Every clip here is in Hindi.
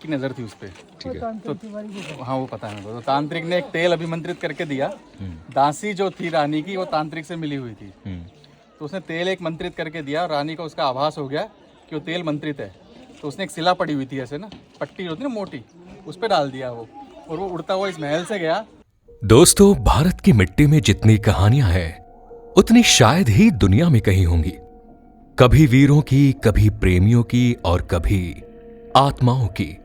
की नज़र थी उस पर। ठीक है, तो हाँ वो पता है मेरे को। तो तांत्रिक ने एक तेल अभिमंत्रित करके दिया। दासी जो थी रानी की वो तांत्रिक से मिली हुई थी, तो उसने तेल एक मंत्रित करके दिया। रानी को उसका आभास हो गया कि वो तेल मंत्रित है, तो उसने एक सिला पड़ी हुई थी ऐसे ना, पट्टी होती ना मोटी, उस पर डाल दिया वो, और वो उड़ता हुआ इस महल से गया। दोस्तों, भारत की मिट्टी में जितनी कहानियां हैं उतनी शायद ही दुनिया में कहीं होंगी। कभी वीरों की, कभी प्रेमियों की और कभी आत्माओं की।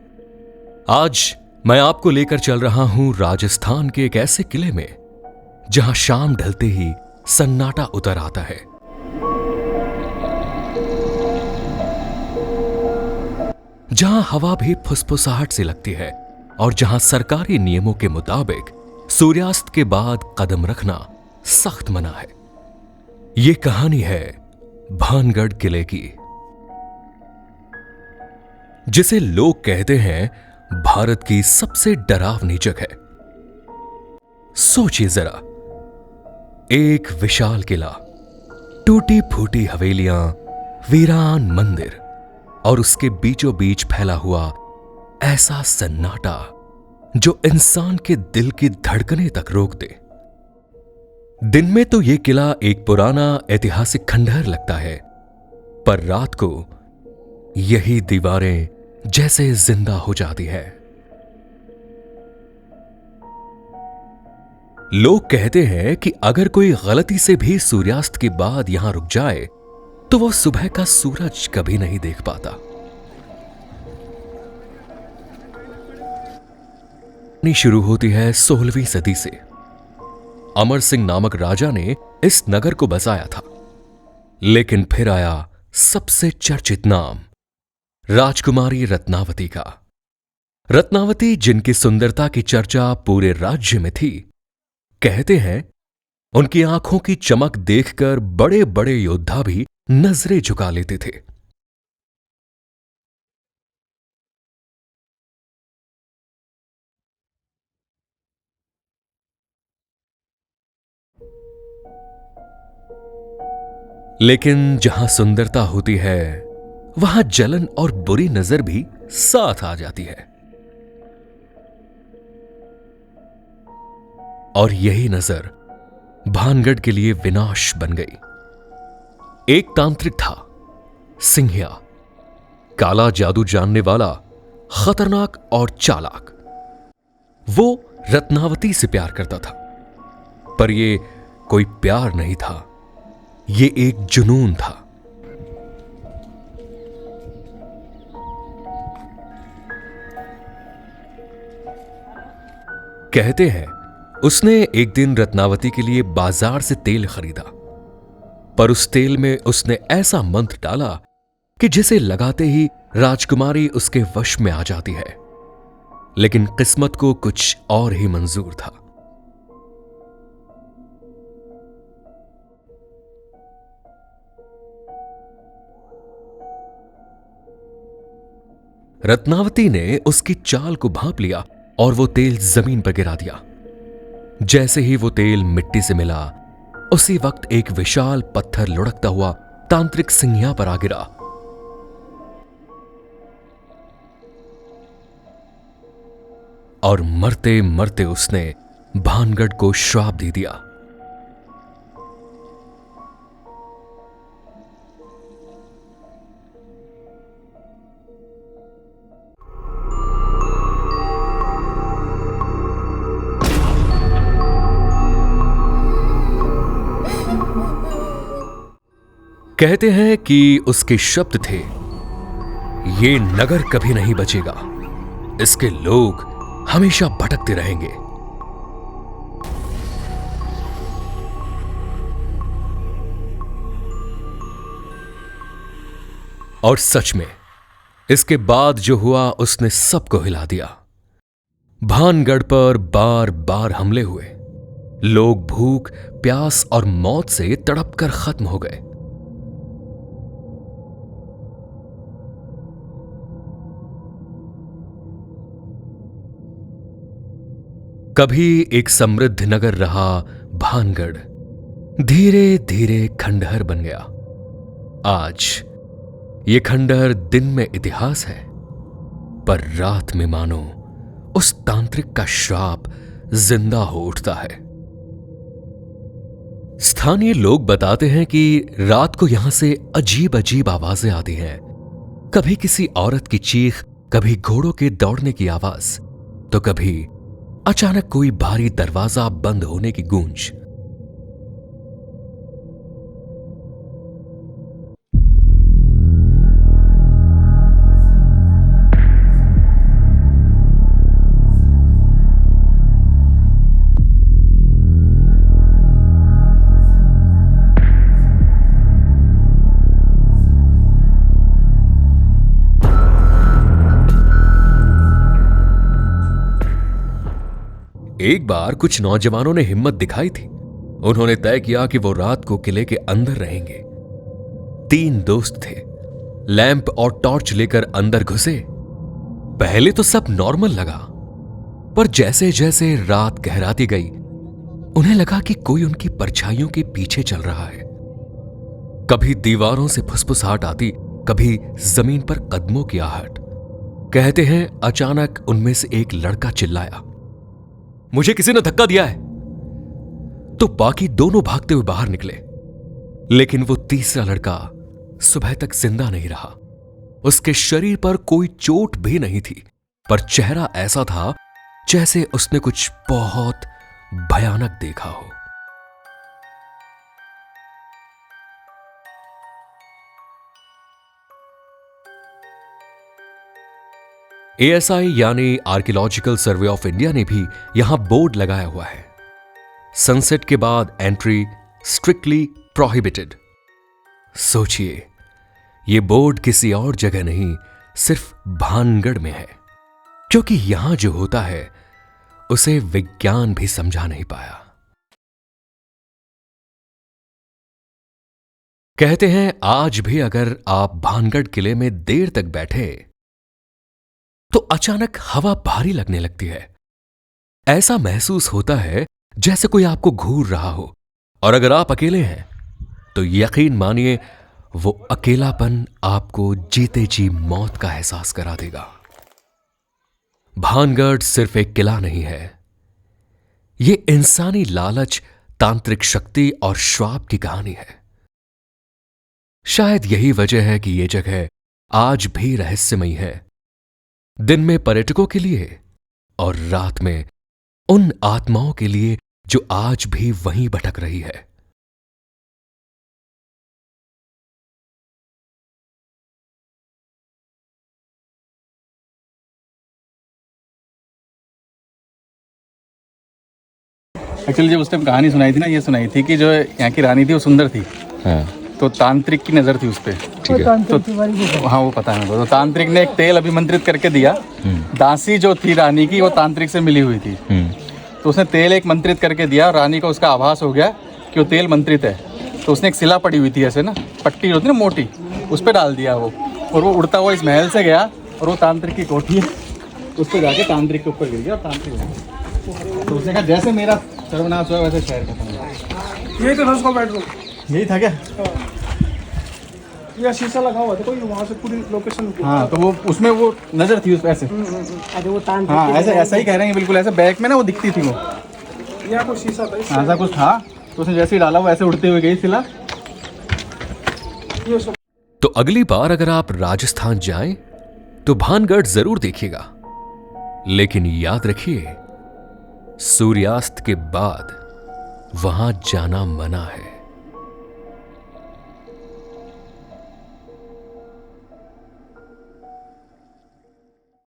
आज मैं आपको लेकर चल रहा हूं राजस्थान के एक ऐसे किले में जहां शाम ढलते ही सन्नाटा उतर आता है। जहां हवा भी फुसफुसाहट से लगती है और जहां सरकारी नियमों के मुताबिक सूर्यास्त के बाद कदम रखना सख्त मना है। यह कहानी है भानगढ़ किले की, जिसे लोग कहते हैं भारत की सबसे डरावनी जगह। सोचिए जरा, एक विशाल किला, टूटी फूटी हवेलियां, वीरान मंदिर और उसके बीचों बीच फैला हुआ ऐसा सन्नाटा जो इंसान के दिल की धड़कनें तक रोक दे। दिन में तो यह किला एक पुराना ऐतिहासिक खंडहर लगता है, पर रात को यही दीवारें जैसे जिंदा हो जाती है। लोग कहते हैं कि अगर कोई गलती से भी सूर्यास्त के बाद यहां रुक जाए तो वो सुबह का सूरज कभी नहीं देख पाता। शुरू होती है 16वीं सदी से। अमर सिंह नामक राजा ने इस नगर को बसाया था, लेकिन फिर आया सबसे चर्चित नाम, राजकुमारी रत्नावती का। रत्नावती, जिनकी सुंदरता की चर्चा पूरे राज्य में थी, कहते हैं उनकी आंखों की चमक देखकर बड़े बड़े योद्धा भी नजरें झुका लेते थे। लेकिन जहां सुंदरता होती है वहां जलन और बुरी नजर भी साथ आ जाती है। और यही नजर भानगढ़ के लिए विनाश बन गई। एक तांत्रिक था, सिंहिया, काला जादू जानने वाला, खतरनाक और चालाक। वो रत्नावती से प्यार करता था, पर यह कोई प्यार नहीं था, यह एक जुनून था। कहते हैं उसने एक दिन रत्नावती के लिए बाजार से तेल खरीदा, पर उस तेल में उसने ऐसा मंत्र डाला कि जिसे लगाते ही राजकुमारी उसके वश में आ जाती है। लेकिन किस्मत को कुछ और ही मंजूर था। रत्नावती ने उसकी चाल को भांप लिया और वो तेल जमीन पर गिरा दिया। जैसे ही वो तेल मिट्टी से मिला, उसी वक्त एक विशाल पत्थर लुढ़कता हुआ तांत्रिक सिंहिया पर आ गिरा। और मरते मरते उसने भानगढ़ को श्राप दे दिया। कहते हैं कि उसके शब्द थे, ये नगर कभी नहीं बचेगा, इसके लोग हमेशा भटकते रहेंगे। और सच में इसके बाद जो हुआ उसने सबको हिला दिया। भानगढ़ पर बार बार हमले हुए, लोग भूख, प्यास और मौत से तड़पकर खत्म हो गए। कभी एक समृद्ध नगर रहा भानगढ़, धीरे धीरे खंडहर बन गया। आज ये खंडहर दिन में इतिहास है पर रात में मानो उस तांत्रिक का श्राप जिंदा हो उठता है। स्थानीय लोग बताते हैं कि रात को यहां से अजीब अजीब आवाजें आती हैं। कभी किसी औरत की चीख, कभी घोड़ों के दौड़ने की आवाज, तो कभी अचानक कोई भारी दरवाजा बंद होने की गूंज। एक बार कुछ नौजवानों ने हिम्मत दिखाई थी। उन्होंने तय किया कि वो रात को किले के अंदर रहेंगे। 3 दोस्त थे। लैंप और टॉर्च लेकर अंदर घुसे। पहले तो सब नॉर्मल लगा, पर जैसे जैसे रात गहराती गई उन्हें लगा कि कोई उनकी परछाइयों के पीछे चल रहा है। कभी दीवारों से फुसफुसाहट आती, कभी जमीन पर कदमों की आहट। कहते हैं अचानक उनमें से एक लड़का चिल्लाया, मुझे किसी ने धक्का दिया है। तो बाकी दोनों भागते हुए बाहर निकले, लेकिन वो तीसरा लड़का सुबह तक जिंदा नहीं रहा। उसके शरीर पर कोई चोट भी नहीं थी, पर चेहरा ऐसा था जैसे उसने कुछ बहुत भयानक देखा हो। ASI यानी आर्कियोलॉजिकल सर्वे ऑफ इंडिया ने भी यहां बोर्ड लगाया हुआ है, सनसेट के बाद एंट्री स्ट्रिक्टली प्रोहिबिटेड। सोचिए, यह बोर्ड किसी और जगह नहीं, सिर्फ भानगढ़ में है, क्योंकि यहां जो होता है उसे विज्ञान भी समझा नहीं पाया। कहते हैं आज भी अगर आप भानगढ़ किले में देर तक बैठे तो अचानक हवा भारी लगने लगती है। ऐसा महसूस होता है जैसे कोई आपको घूर रहा हो, और अगर आप अकेले हैं तो यकीन मानिए वो अकेलापन आपको जीते जी मौत का एहसास करा देगा। भानगढ़ सिर्फ एक किला नहीं है, ये इंसानी लालच, तांत्रिक शक्ति और श्राप की कहानी है। शायद यही वजह है कि यह जगह आज भी रहस्यमयी है, दिन में पर्यटकों के लिए और रात में उन आत्माओं के लिए जो आज भी वहीं भटक रही है। एक्चुअली जब उस टाइम कहानी सुनाई थी ना, ये सुनाई थी कि जो यहाँ की रानी थी वो सुंदर थी। हाँ, तो तांत्रिक की नजर थी उस पर। ठीक है। तो हाँ वो पता है मेरे को। तो तांत्रिक ने एक तेल अभिमंत्रित करके दिया। दासी जो थी रानी की वो तांत्रिक से मिली हुई थी, तो उसने तेल एक मंत्रित करके दिया। रानी को उसका आभास हो गया कि वो तेल मंत्रित है, तो उसने एक सिला पड़ी हुई थी ऐसे ना, पट्टी होती ना मोटी, उस पर डाल दिया वो, और वो उड़ता हुआ इस महल से गया, और वो तांत्रिक की कोठी है उस पर जाके तांत्रिक के ऊपर गिर गया। तांत्रिक तो उसने कहा जैसे मेरा सर्वनाश हुआ वैसे शहर खत्म हुआ। यही तो था उसका बेडरूम। यही था क्या? यह शीशा लगा हुआ था कोई, वहाँ से पूरी लोकेशन। हाँ, तो वो उसमें वो नजर थी उस पे ऐसे। अरे वो तांत्रिक। हाँ ऐसे ऐसा ही कह रहे हैं बिल्कुल, ऐसे बैक में ना वो दिखती थी वो, यहाँ कोई शीशा था ऐसा कुछ था। तो उसने जैसे ही डाला वो ऐसे उड़ते हुए गई सिला। ये सब। तो अगली बार अगर आप राजस्थान जाएं तो भानगढ़ जरूर देखिएगा, लेकिन याद रखिए सूर्यास्त के बाद वहां जाना मना है।